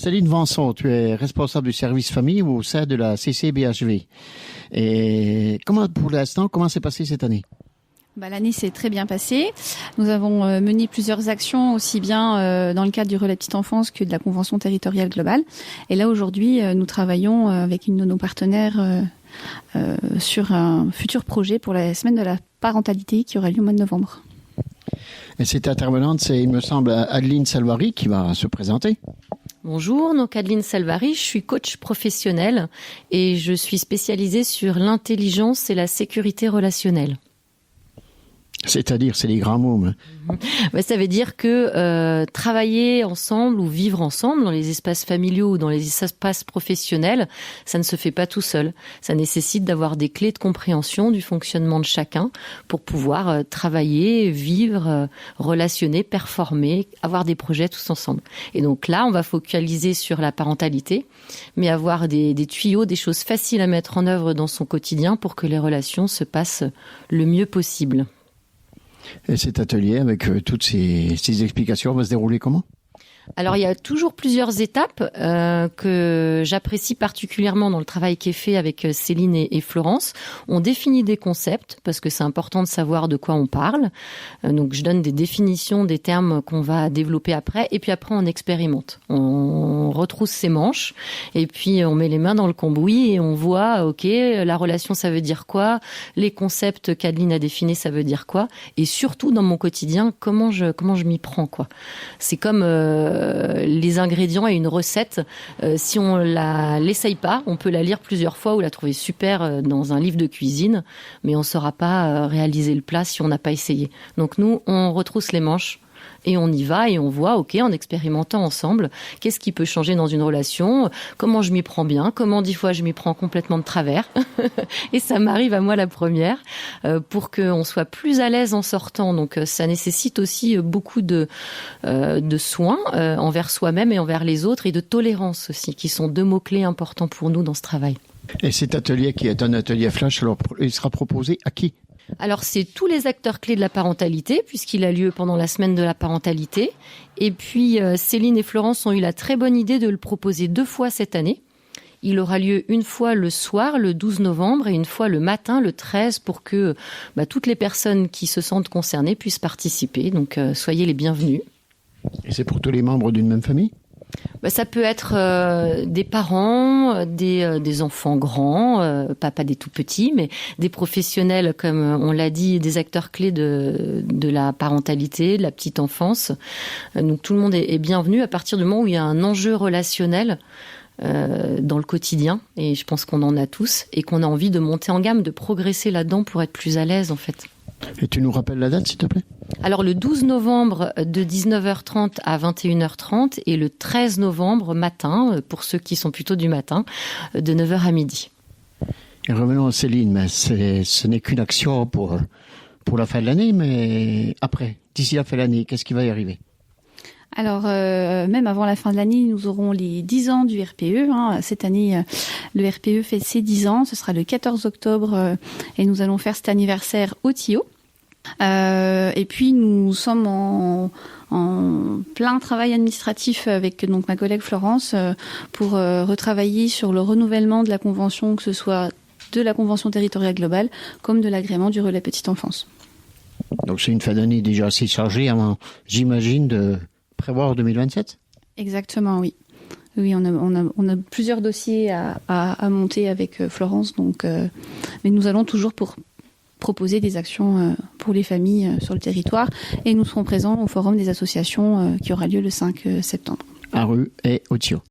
Céline Vanson, tu es responsable du service famille au sein de la CCBHV. Et pour l'instant, comment s'est passée cette année? L'année s'est très bien passée. Nous avons mené plusieurs actions, aussi bien dans le cadre du relais petite enfance que de la Convention territoriale globale. Et là, aujourd'hui, nous travaillons avec une de nos partenaires sur un futur projet pour la semaine de la parentalité qui aura lieu au mois de novembre. Et cette intervenante, c'est, il me semble, Adeline Salvary qui va se présenter. Bonjour, donc Adeline Salvary, je suis coach professionnel et je suis spécialisée sur l'intelligence et la sécurité relationnelle. C'est-à-dire, c'est les grands mots. Ça veut dire que travailler ensemble ou vivre ensemble dans les espaces familiaux ou dans les espaces professionnels, ça ne se fait pas tout seul. Ça nécessite d'avoir des clés de compréhension du fonctionnement de chacun pour pouvoir travailler, vivre, relationner, performer, avoir des projets tous ensemble. Et donc là, on va focaliser sur la parentalité, mais avoir des tuyaux, des choses faciles à mettre en œuvre dans son quotidien pour que les relations se passent le mieux possible. Et cet atelier, avec toutes ces explications, va se dérouler comment ? Alors, il y a toujours plusieurs étapes que j'apprécie particulièrement dans le travail qui est fait avec Céline et Florence. On définit des concepts, parce que c'est important de savoir de quoi on parle. Donc, je donne des définitions des termes qu'on va développer après. Et puis après, on expérimente. On retrousse ses manches. Et puis, on met les mains dans le cambouis et on voit, OK, la relation, ça veut dire quoi ? Les concepts qu'Adeline a définis, ça veut dire quoi ? Et surtout, dans mon quotidien, comment je m'y prends, quoi. C'est comme... les ingrédients et une recette, si on l'essaye pas, on peut la lire plusieurs fois ou la trouver super dans un livre de cuisine, mais on ne saura pas réaliser le plat si on n'a pas essayé. Donc nous, on retrousse les manches et on y va et on voit, OK, en expérimentant ensemble, qu'est-ce qui peut changer dans une relation, comment je m'y prends bien, comment 10 fois je m'y prends complètement de travers. Et ça m'arrive à moi la première, pour qu'on soit plus à l'aise en sortant. Donc ça nécessite aussi beaucoup de soins envers soi-même et envers les autres, et de tolérance aussi, qui sont 2 mots-clés importants pour nous dans ce travail. Et cet atelier qui est un atelier flash, alors, il sera proposé à qui ? Alors, c'est tous les acteurs clés de la parentalité, puisqu'il a lieu pendant la semaine de la parentalité. Et puis, Céline et Florence ont eu la très bonne idée de le proposer 2 fois cette année. Il aura lieu une fois le soir, le 12 novembre, et une fois le matin, le 13, pour que toutes les personnes qui se sentent concernées puissent participer. Donc, soyez les bienvenus. Et c'est pour tous les membres d'une même famille ? Ça peut être des parents, des enfants grands, pas des tout petits, mais des professionnels, comme on l'a dit, des acteurs clés de la parentalité, de la petite enfance. Donc tout le monde est bienvenu à partir du moment où il y a un enjeu relationnel dans le quotidien, et je pense qu'on en a tous, et qu'on a envie de monter en gamme, de progresser là-dedans pour être plus à l'aise en fait. Et tu nous rappelles la date, s'il te plaît ? Alors, le 12 novembre de 19h30 à 21h30 et le 13 novembre matin, pour ceux qui sont plutôt du matin, de 9h à midi. Et revenons à Céline, mais ce n'est qu'une action pour la fin de l'année, mais après, d'ici la fin de l'année, qu'est-ce qui va y arriver ? Alors, même avant la fin de l'année, nous aurons les 10 ans du RPE. Cette année, le RPE fait ses 10 ans. Ce sera le 14 octobre et nous allons faire cet anniversaire au TIO. Et puis, nous sommes en plein travail administratif avec donc ma collègue Florence pour retravailler sur le renouvellement de la convention, que ce soit de la convention territoriale globale comme de l'agrément du relais petite enfance. Donc, c'est une fin d'année déjà assez chargée avant, j'imagine, de prévoir 2027 ? Exactement, oui. Oui, on a plusieurs dossiers à monter avec Florence, donc, mais nous allons toujours proposer des actions pour les familles sur le territoire, et nous serons présents au forum des associations qui aura lieu le 5 septembre. À Rue et au TIO.